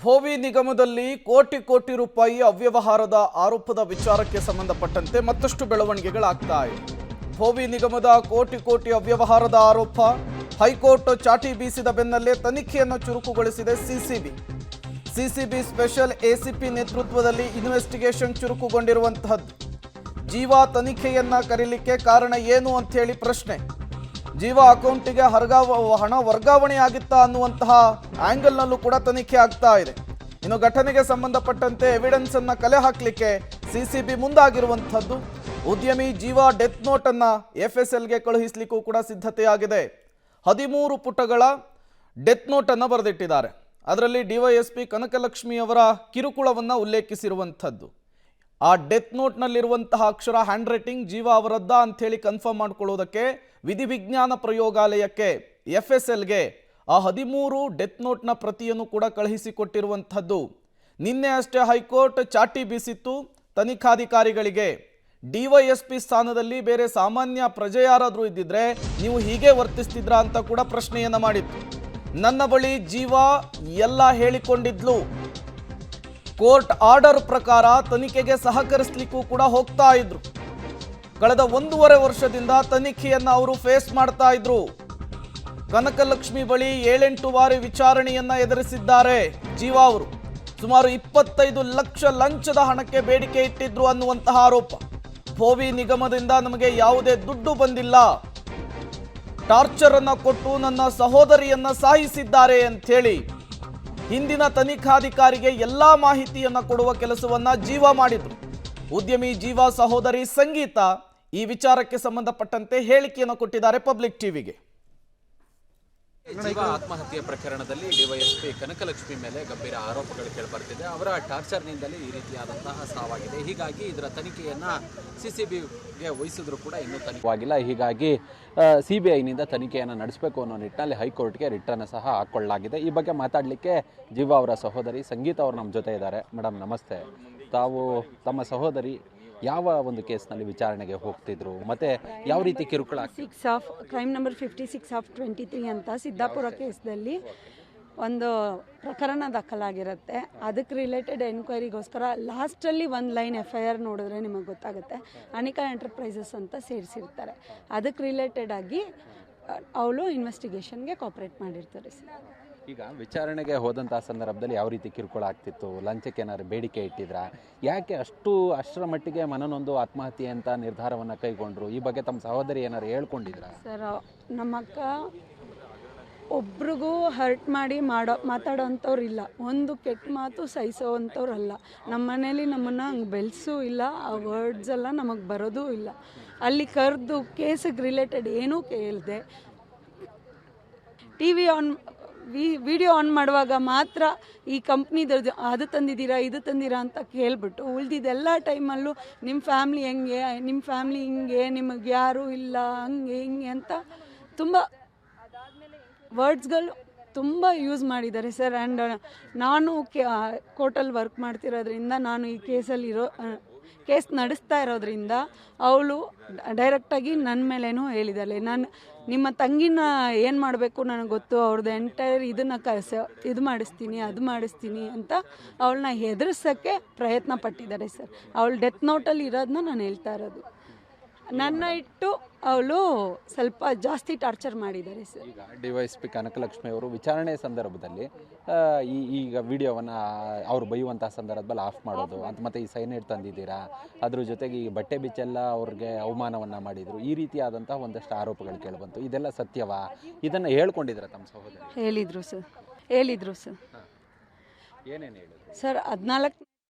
ಭೋವಿ ನಿಗಮದಲ್ಲಿ ಕೋಟಿ ಕೋಟಿ ರೂಪಾಯಿ ಅವ್ಯವಹಾರದ ಆರೋಪದ ವಿಚಾರಕ್ಕೆ ಸಂಬಂಧಪಟ್ಟಂತೆ ಮತ್ತಷ್ಟು ಬೆಳವಣಿಗೆಗಳಾಗ್ತಾ ಇದೆ. ಭೋವಿ ನಿಗಮದ ಕೋಟಿ ಕೋಟಿ ಅವ್ಯವಹಾರದ ಆರೋಪ ಹೈಕೋರ್ಟ್ ಚಾಟಿ ಬೀಸಿದ ಬೆನ್ನಲ್ಲೇ ತನಿಖೆಯನ್ನು ಚುರುಕುಗೊಳಿಸಿದೆ ಸಿಸಿಬಿ ಸ್ಪೆಷಲ್ ಎಸಿಪಿ ನೇತೃತ್ವದಲ್ಲಿ ಇನ್ವೆಸ್ಟಿಗೇಷನ್ ಚುರುಕುಗೊಂಡಿರುವಂತಹದ್ದು. ಜೀವಾ ತನಿಖೆಯನ್ನ ಕರೀಲಿಕ್ಕೆ ಕಾರಣ ಏನು ಅಂತ ಹೇಳಿ ಪ್ರಶ್ನೆ. ಜೀವಾ ಅಕೌಂಟಿಗೆ ಹಣ ವರ್ಗಾವಣೆ ಆಗಿತ್ತಾ ಅನ್ನುವಂತಹ ಆಂಗಲ್ನಲ್ಲೂ ಕೂಡ ತನಿಖೆ ಆಗ್ತಾ ಇದೆ. ಇನ್ನು ಘಟನೆಗೆ ಸಂಬಂಧಪಟ್ಟಂತೆ ಎವಿಡೆನ್ಸ್ ಅನ್ನ ಕಲೆ ಹಾಕಲಿಕ್ಕೆ ಸಿಸಿಬಿ ಮುಂದಾಗಿರುವಂತಹದ್ದು. ಉದ್ಯಮಿ ಜೀವಾ ಡೆತ್ ನೋಟ್ ಅನ್ನ ಎಫ್ಎಸ್ಎಲ್ಗೆ ಕಳುಹಿಸಲಿಕ್ಕೂ ಕೂಡ ಸಿದ್ಧತೆಯಾಗಿದೆ. 13 ಪುಟಗಳ ಡೆತ್ ನೋಟ್ ಅನ್ನ ಬರೆದಿಟ್ಟಿದ್ದಾರೆ. ಅದರಲ್ಲಿ ಡಿವೈಎಸ್ಪಿ ಕನಕಲಕ್ಷ್ಮಿ ಅವರ ಕಿರುಕುಳವನ್ನ ಉಲ್ಲೇಖಿಸಿರುವಂಥದ್ದು. ಆ ಡೆತ್ ನೋಟ್ನಲ್ಲಿರುವಂತಹ ಅಕ್ಷರ ಹ್ಯಾಂಡ್ ರೈಟಿಂಗ್ ಜೀವಾ ಅವರದ್ದ ಅಂಥೇಳಿ ಕನ್ಫರ್ಮ್ ಮಾಡ್ಕೊಳ್ಳೋದಕ್ಕೆ ವಿಧಿವಿಜ್ಞಾನ ಪ್ರಯೋಗಾಲಯಕ್ಕೆ ಎಫ್ಎಸ್ಎಲ್ಗೆ ಆ 13 ಡೆತ್ ನೋಟ್ನ ಪ್ರತಿಯನ್ನು ಕೂಡ ಕಳುಹಿಸಿಕೊಟ್ಟಿರುವಂಥದ್ದು. ನಿನ್ನೆ ಅಷ್ಟೇ ಹೈಕೋರ್ಟ್ ಚಾಟಿ ಬೀಸಿತ್ತು ತನಿಖಾಧಿಕಾರಿಗಳಿಗೆ. ಡಿವೈಎಸ್ಪಿ ಸ್ಥಾನದಲ್ಲಿ ಬೇರೆ ಸಾಮಾನ್ಯ ಪ್ರಜೆ ಯಾರಾದರೂ ಇದ್ದಿದ್ರೆ ನೀವು ಹೀಗೆ ವರ್ತಿಸ್ತಿದ್ರಾ ಅಂತ ಕೂಡ ಪ್ರಶ್ನೆಯನ್ನ ಮಾಡಿತ್ತು. ನನ್ನ ಬಳಿ ಜೀವಾ ಎಲ್ಲ ಹೇಳಿಕೊಂಡಿದ್ಲು. ಕೋರ್ಟ್ ಆರ್ಡರ್ ಪ್ರಕಾರ ತನಿಖೆಗೆ ಸಹಕರಿಸಲಿಕ್ಕೂ ಕೂಡ ಹೋಗ್ತಾ ಇದ್ರು. ಕಳೆದ 1.5 ವರ್ಷದಿಂದ ತನಿಖೆಯನ್ನ ಅವರು ಫೇಸ್ ಮಾಡ್ತಾ ಇದ್ರು. ಕನಕಲಕ್ಷ್ಮಿ ಬಳಿ 7-8 ಬಾರಿ ವಿಚಾರಣೆಯನ್ನ ಎದುರಿಸಿದ್ದಾರೆ ಜೀವಾ ಅವರು. ಸುಮಾರು 25 ಲಕ್ಷ ಲಂಚದ ಹಣಕ್ಕೆ ಬೇಡಿಕೆ ಇಟ್ಟಿದ್ರು ಅನ್ನುವಂತಹ ಆರೋಪ. ಭೋವಿ ನಿಗಮದಿಂದ ನಮಗೆ ಯಾವುದೇ ದುಡ್ಡು ಬಂದಿಲ್ಲ, ಟಾರ್ಚರ್ ಅನ್ನ ಕೊಟ್ಟು ನನ್ನ ಸಹೋದರಿಯನ್ನ ಸಾಯಿಸಿದ್ದಾರೆ ಅಂತ ಹೇಳಿ ಹಿಂದಿನ ತನಿಖಾಧಿಕಾರಿಗೆ ಎಲ್ಲಾ ಮಾಹಿತಿಯನ್ನ ಕೊಡುವ ಕೆಲಸವನ್ನ ಜೀವಾ ಮಾಡಿದ್ರು. ಉದ್ಯಮಿ ಜೀವಾ ಸಹೋದರಿ ಸಂಗೀತ ಈ ವಿಚಾರಕ್ಕೆ ಸಂಬಂಧಪಟ್ಟಂತೆ ಹೇಳಿಕೆಯನ್ನು ಕೊಟ್ಟಿದ್ದಾರೆ ಪಬ್ಲಿಕ್ ಟಿವಿಗೆ. ಜೀವಾ ಆತ್ಮಹತ್ಯೆ ಪ್ರಕರಣದಲ್ಲಿ ಡಿವೈಎಸ್ಪಿ ಕನಕಲಕ್ಷ್ಮಿ ಮೇಲೆ ಗಂಭೀರ ಆರೋಪಗಳು ಕೇಳಿಬರ್ತಿದೆ. ಅವರ ಟಾರ್ಚರ್ನಿಂದಲೇ ಈ ರೀತಿಯಾದಂತಹ ಸಾವಾಗಿದೆ. ಹೀಗಾಗಿ ಇದರ ತನಿಖೆಯನ್ನ ಸಿಸಿಬಿಗೆ ವಹಿಸಿದ್ರು ಕೂಡ ಇನ್ನೂ ತನಿಖೆವಾಗಿಲ್ಲ. ಹೀಗಾಗಿ ಸಿಬಿಐನಿಂದ ತನಿಖೆಯನ್ನು ನಡೆಸಬೇಕು ಅನ್ನೋ ನಿಟ್ಟಿನಲ್ಲಿ ಹೈಕೋರ್ಟ್ಗೆ ರಿಟರ್ನ್ ಸಹ ಹಾಕೊಳ್ಳಲಾಗಿದೆ. ಈ ಬಗ್ಗೆ ಮಾತಾಡಲಿಕ್ಕೆ ಜೀವಾ ಅವರ ಸಹೋದರಿ ಸಂಗೀತ ಅವರು ನಮ್ಮ ಜೊತೆ ಇದ್ದಾರೆ. ಮೇಡಮ್ ನಮಸ್ತೆ. ತಾವು ತಮ್ಮ ಸಹೋದರಿ ಯಾವ ಒಂದು ಕೇಸ್ನಲ್ಲಿ ವಿಚಾರಣೆಗೆ ಹೋಗ್ತಿದ್ರು ಮತ್ತೆ ಯಾವ ರೀತಿ ಕಿರುಕುಳ? 6 ಆಫ್ ಕ್ರೈಮ್ ನಂಬರ್ 56 ಆಫ್ 23 ಅಂತ ಸಿದ್ದಾಪುರ ಕೇಸ್ದಲ್ಲಿ ಒಂದು ಪ್ರಕರಣ ದಾಖಲಾಗಿರುತ್ತೆ. ಅದಕ್ಕೆ ರಿಲೇಟೆಡ್ ಎನ್ಕ್ವೈರಿಗೋಸ್ಕರ ಲಾಸ್ಟಲ್ಲಿ ಒಂದು ಲೈನ್ FIR ನೋಡಿದ್ರೆ ನಿಮಗೆ ಗೊತ್ತಾಗುತ್ತೆ. ಅನಿಕಾ ಎಂಟರ್ಪ್ರೈಸಸ್ ಅಂತ ಸೇರಿಸಿರ್ತಾರೆ. ಅದಕ್ಕೆ ರಿಲೇಟೆಡ್ ಆಗಿ ಅವಳು ಇನ್ವೆಸ್ಟಿಗೇಷನ್ಗೆ ಕೋಆಪರೇಟ್ ಮಾಡಿರ್ತಾರೆ ಸರ್. ಈಗ ವಿಚಾರಣೆಗೆ ಹೋದಂತಹ ಸಂದರ್ಭದಲ್ಲಿ ಯಾವ ರೀತಿ ಕಿರುಕುಳ ಆಗ್ತಿತ್ತು? ಲಂಚಕ್ಕೆ ಏನಾದ್ರು ಬೇಡಿಕೆ ಇಟ್ಟಿದ್ರಾ? ಯಾಕೆ ಅಷ್ಟರ ಮಟ್ಟಿಗೆ ಮನನೊಂದು ಆತ್ಮಹತ್ಯೆ ಅಂತ ನಿರ್ಧಾರವನ್ನು ಕೈಗೊಂಡ್ರು? ಈ ಬಗ್ಗೆ ತಮ್ಮ ಸಹೋದರಿ ಏನಾದ್ರು ಹೇಳ್ಕೊಂಡಿದ್ರಾ? ಸರ್, ನಮ್ಮಕ್ಕ ಒಬ್ರಿಗೂ ಹರ್ಟ್ ಮಾಡಿ ಮಾತಾಡೋವಂಥವ್ರಿಲ್ಲ. ಒಂದು ಕೆಟ್ಟ ಮಾತು ಸಹಿಸೋವಂಥವ್ರಲ್ಲ. ನಮ್ಮ ಮನೇಲಿ ನಮ್ಮನ್ನು ಹಂಗೆ ಬೆಳೆಸೂ ಇಲ್ಲ. ಆ ವರ್ಡ್ಸ್ ಎಲ್ಲ ನಮಗೆ ಬರೋದೂ ಇಲ್ಲ. ಅಲ್ಲಿ ಕರೆದು ಕೇಸಿಗೆ ರಿಲೇಟೆಡ್ ಏನೂ ಕೇಳಿದೆ. ಟಿ ವಿ ವಿಡಿಯೋ ಆನ್ ಮಾಡುವಾಗ ಮಾತ್ರ ಈ ಕಂಪ್ನಿದು ಅದು ತಂದಿದ್ದೀರಾ ಇದು ತಂದಿರಾ ಅಂತ ಕೇಳಿಬಿಟ್ಟು ಉಳಿದಿದ್ದೆಲ್ಲ ಟೈಮಲ್ಲೂ ನಿಮ್ಮ ಫ್ಯಾಮ್ಲಿ ಹೆಂಗೆ, ನಿಮ್ಮ ಫ್ಯಾಮ್ಲಿ ಹಿಂಗೆ, ನಿಮಗೆ ಯಾರೂ ಇಲ್ಲ, ಹಂಗೆ ಹಿಂಗೆ ಅಂತ ತುಂಬ ವರ್ಡ್ಸ್ಗಳು ತುಂಬ ಯೂಸ್ ಮಾಡಿದ್ದಾರೆ ಸರ್. ಆ್ಯಂಡ್ ನಾನು ಕೋರ್ಟಲ್ಲಿ ವರ್ಕ್ ಮಾಡ್ತಿರೋದ್ರಿಂದ, ನಾನು ಈ ಕೇಸ್ ನಡೆಸ್ತಾ ಇರೋದ್ರಿಂದ ಅವಳು ಡೈರೆಕ್ಟಾಗಿ ನನ್ನ ಮೇಲೇನೂ ಹೇಳಿದ್ದಾಳೆ. ನಾನು ನಿಮ್ಮ ತಂಗಿನ ಏನು ಮಾಡಬೇಕು ನನಗೆ ಗೊತ್ತು, ಅವ್ರದ್ದು ಎಂಟೈರ್ ಇದನ್ನು ಇದು ಮಾಡಿಸ್ತೀನಿ ಅದು ಮಾಡಿಸ್ತೀನಿ ಅಂತ ಅವಳನ್ನ ಹೆದರ್ಸೋಕ್ಕೆ ಪ್ರಯತ್ನ ಪಟ್ಟಿದ್ದಾರೆ ಸರ್. ಅವಳು ಡೆತ್ ನೋಟಲ್ಲಿ ಇರೋದನ್ನ ನಾನು ಹೇಳ್ತಾ ಇರೋದು. ನನ್ನ ಇಟ್ಟು ಅವಳು ಸ್ವಲ್ಪ ಜಾಸ್ತಿ ಟಾರ್ಚರ್ ಮಾಡಿದ್ದಾರೆ ಸರ್. ಈಗ ಡಿವೈಎಸ್ಪಿ ಕನಕಲಕ್ಷ್ಮಿ ಅವರು ವಿಚಾರಣೆ ಸಂದರ್ಭದಲ್ಲಿ ಈಗ ವಿಡಿಯೋವನ್ನು ಅವ್ರು ಬೈಯುವಂತಹ ಸಂದರ್ಭದಲ್ಲಿ ಆಫ್ ಮಾಡೋದು ಅಂತ, ಮತ್ತೆ ಈ ಸೈನೈಡ್ ತಂದಿದ್ದೀರಾ, ಅದ್ರ ಜೊತೆಗೆ ಈ ಬಟ್ಟೆ ಬಿಚ್ಚೆಲ್ಲ ಅವ್ರಿಗೆ ಅವಮಾನವನ್ನು ಮಾಡಿದರು, ಈ ರೀತಿಯಾದಂತಹ ಒಂದಷ್ಟು ಆರೋಪಗಳು ಕೇಳಿಬಂತು. ಇದೆಲ್ಲ ಸತ್ಯವಾ? ಇದನ್ನು ಹೇಳ್ಕೊಂಡಿದ್ರ ತಮ್ಮ ಸಹೋದರಿ? ಹೇಳಿದ್ರು ಸರ್. ಏನೇನು ಹೇಳಿದ್ರು ಸರ್? 14